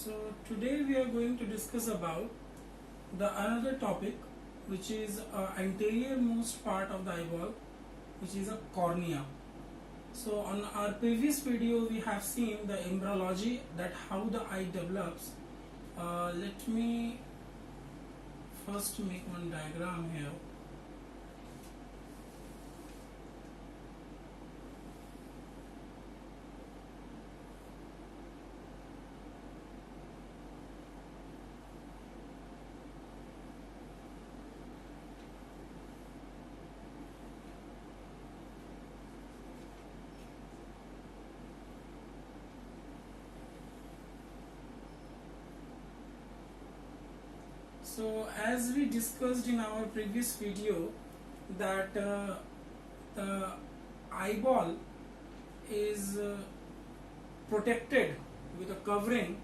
So today we are going to discuss about the another topic, which is anterior most part of the eyeball, which is a cornea. So on our previous video we have seen the embryology, that how the eye develops. Let me first make one diagram here. So as we discussed in our previous video, that the eyeball is protected with a covering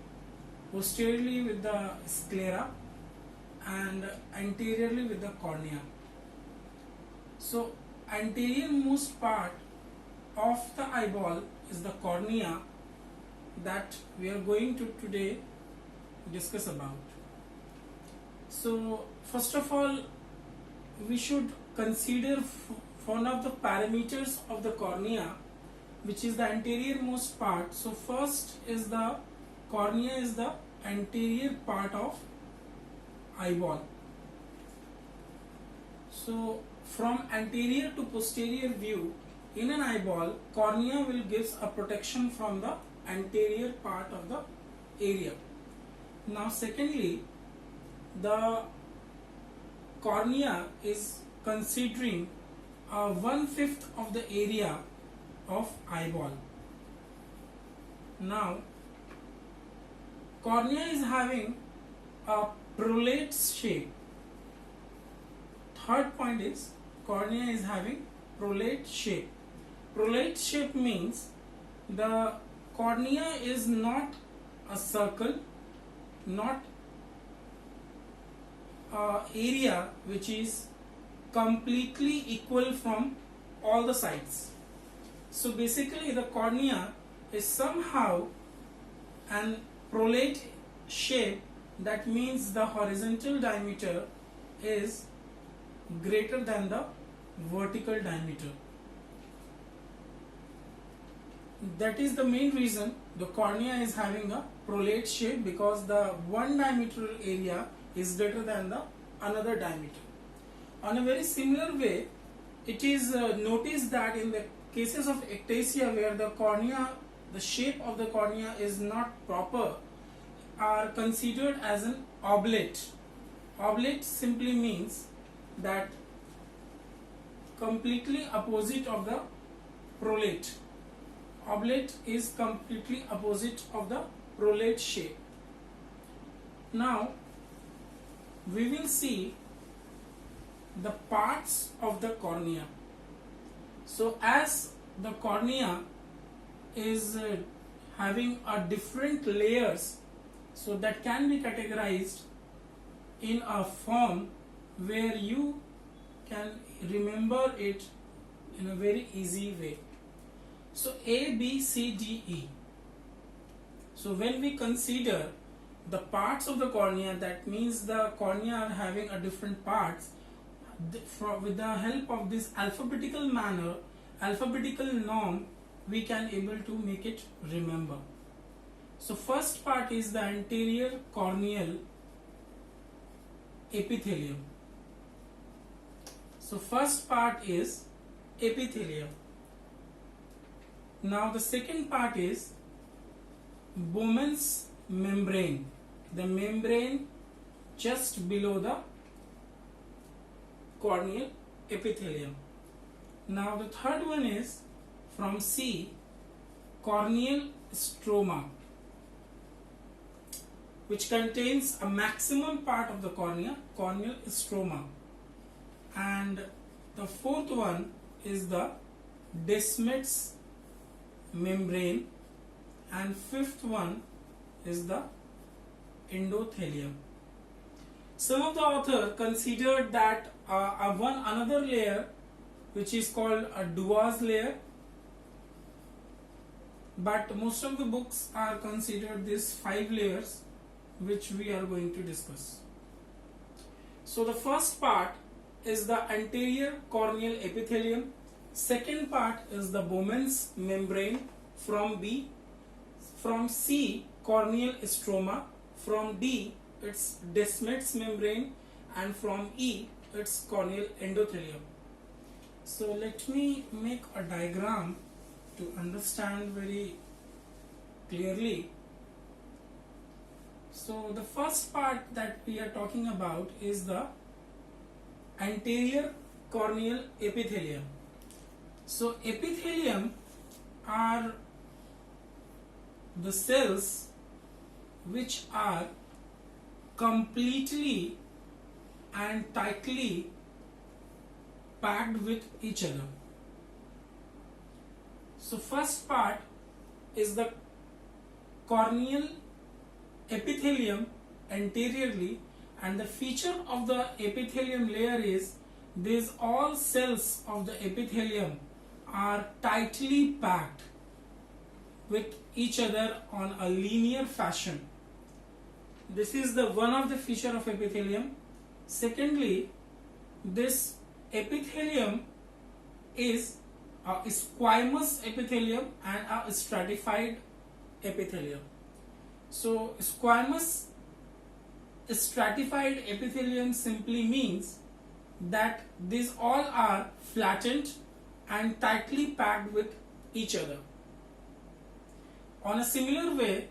posteriorly with the sclera and anteriorly with the cornea. So anterior most part of the eyeball is the cornea that we are going to today discuss about. So first of all, we should consider one of the parameters of the cornea, which is the anterior most part. So first is the cornea is the anterior part of eyeball. So from anterior to posterior view in an eyeball, cornea will gives a protection from the anterior part of the area. Now secondly, the cornea is considering 1/5 of the area of eyeball. Now cornea is having a prolate shape. Third point is cornea is having prolate shape. Prolate shape means the cornea is not a circle, not area which is completely equal from all the sides. So basically the cornea is somehow an prolate shape. That means the horizontal diameter is greater than the vertical diameter. That is the main reason the cornea is having a prolate shape, because the one diametral area is greater than the another diameter. On a very similar way, it is noticed that in the cases of ectasia where the cornea, the shape of the cornea is not proper, are considered as an oblate. Oblate simply means that completely opposite of the prolate. Oblate is completely opposite of the prolate shape. Now we will see the parts of the cornea. So as the cornea is having a different layers, so that can be categorized in a form where you can remember it in a very easy way. So A, B, C, D, E. So when we consider the parts of the cornea, that means the cornea are having a different parts. With the help of this alphabetical manner, alphabetical norm, we can able to make it remember. So first part is the anterior corneal epithelium. So first part is epithelium. Now the second part is Bowman's membrane, the membrane just below the corneal epithelium. Now the third one is from C, corneal stroma, which contains a maximum part of the cornea, corneal stroma. And the fourth one is the Descemet's membrane, and fifth one is the endothelium. Some of the author considered that another layer, which is called a Duas layer, but most of the books are considered these 5 layers which we are going to discuss. So the first part is the anterior corneal epithelium. Second part is the Bowman's membrane. From C, corneal stroma. From D, it's Descemet's membrane, and from E, it's corneal endothelium. So let me make a diagram to understand very clearly. So the first part that we are talking about is the anterior corneal epithelium. So epithelium are the cells which are completely and tightly packed with each other. So first part is the corneal epithelium anteriorly, and the feature of the epithelium layer is these all cells of the epithelium are tightly packed with each other on a linear fashion. This is the one of the feature of epithelium. Secondly, this epithelium is a squamous epithelium and a stratified epithelium. So squamous stratified epithelium simply means that these all are flattened and tightly packed with each other. On a similar way,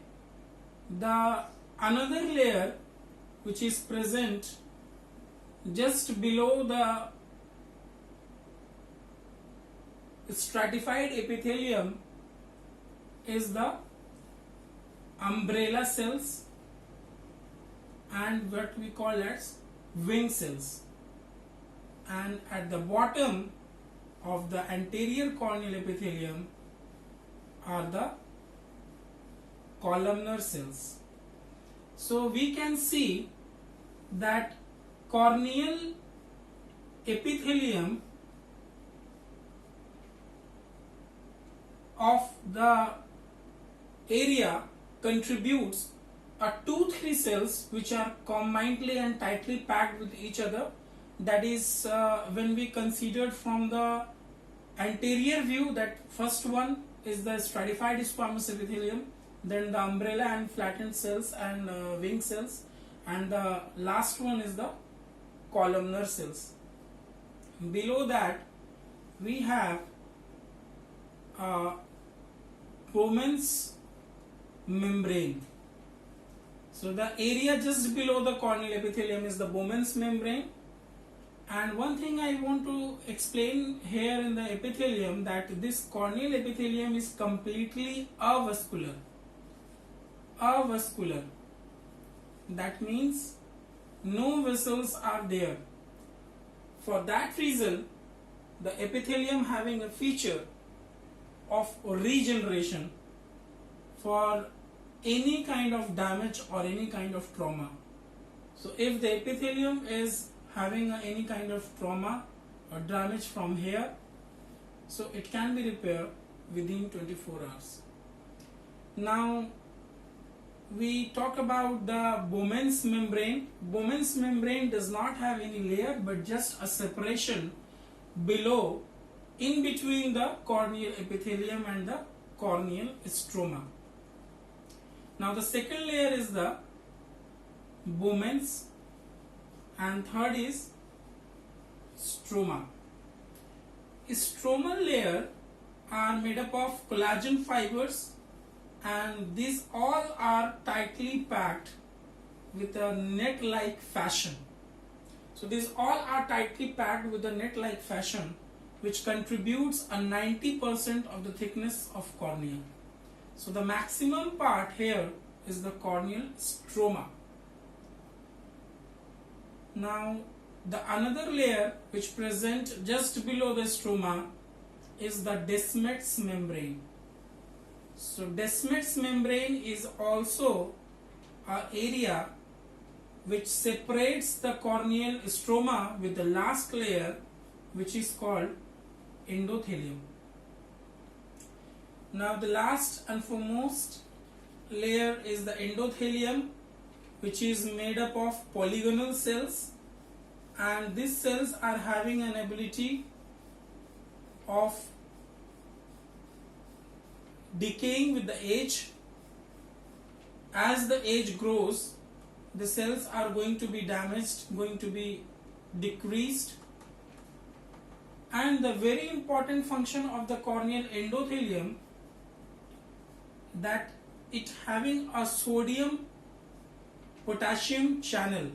the another layer which is present just below the stratified epithelium is the umbrella cells and what we call as wing cells, and at the bottom of the anterior corneal epithelium are the columnar cells. So we can see that corneal epithelium of the area contributes a 2-3 cells which are combinedly and tightly packed with each other. That is when we considered from the anterior view, that first one is the stratified squamous epithelium, then the umbrella and flattened cells and wing cells, and the last one is the columnar cells. Below that we have Bowman's membrane. So the area just below the corneal epithelium is the Bowman's membrane. And one thing I want to explain here in the epithelium, that this corneal epithelium is completely avascular. Avascular. That means no vessels are there. For that reason, the epithelium having a feature of regeneration for any kind of damage or any kind of trauma. So if the epithelium is having any kind of trauma or damage from here, so it can be repaired within 24 hours. Now we talk about the Bowman's membrane. Bowman's membrane does not have any layer but just a separation below, in between the corneal epithelium and the corneal stroma. Now the second layer is the Bowman's, and third is stroma. Stromal layer are made up of collagen fibers, and these all are tightly packed with a net-like fashion. So these all are tightly packed with a net-like fashion, which contributes a 90% of the thickness of cornea. So the maximum part here is the corneal stroma. Now the another layer which present just below the stroma is the Descemet's membrane. So Descemet's membrane is also an area which separates the corneal stroma with the last layer, which is called endothelium. Now the last and foremost layer is the endothelium, which is made up of polygonal cells, and these cells are having an ability of decaying with the age. As the age grows, the cells are going to be damaged, going to be decreased, and the very important function of the corneal endothelium, that it having a sodium potassium channel,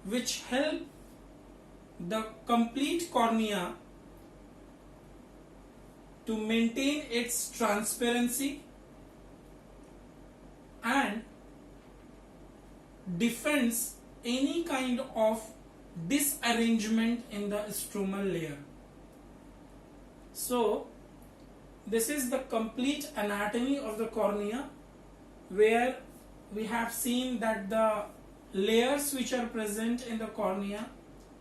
which help the complete cornea to maintain its transparency and defends any kind of disarrangement in the stromal layer. So this is the complete anatomy of the cornea, where we have seen that the layers which are present in the cornea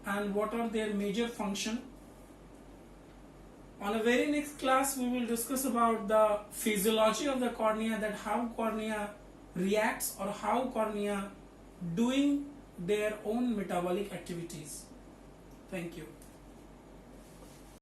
and what are their major function. On a very next class we will discuss about the physiology of the cornea, that how cornea reacts or how cornea doing their own metabolic activities. Thank you.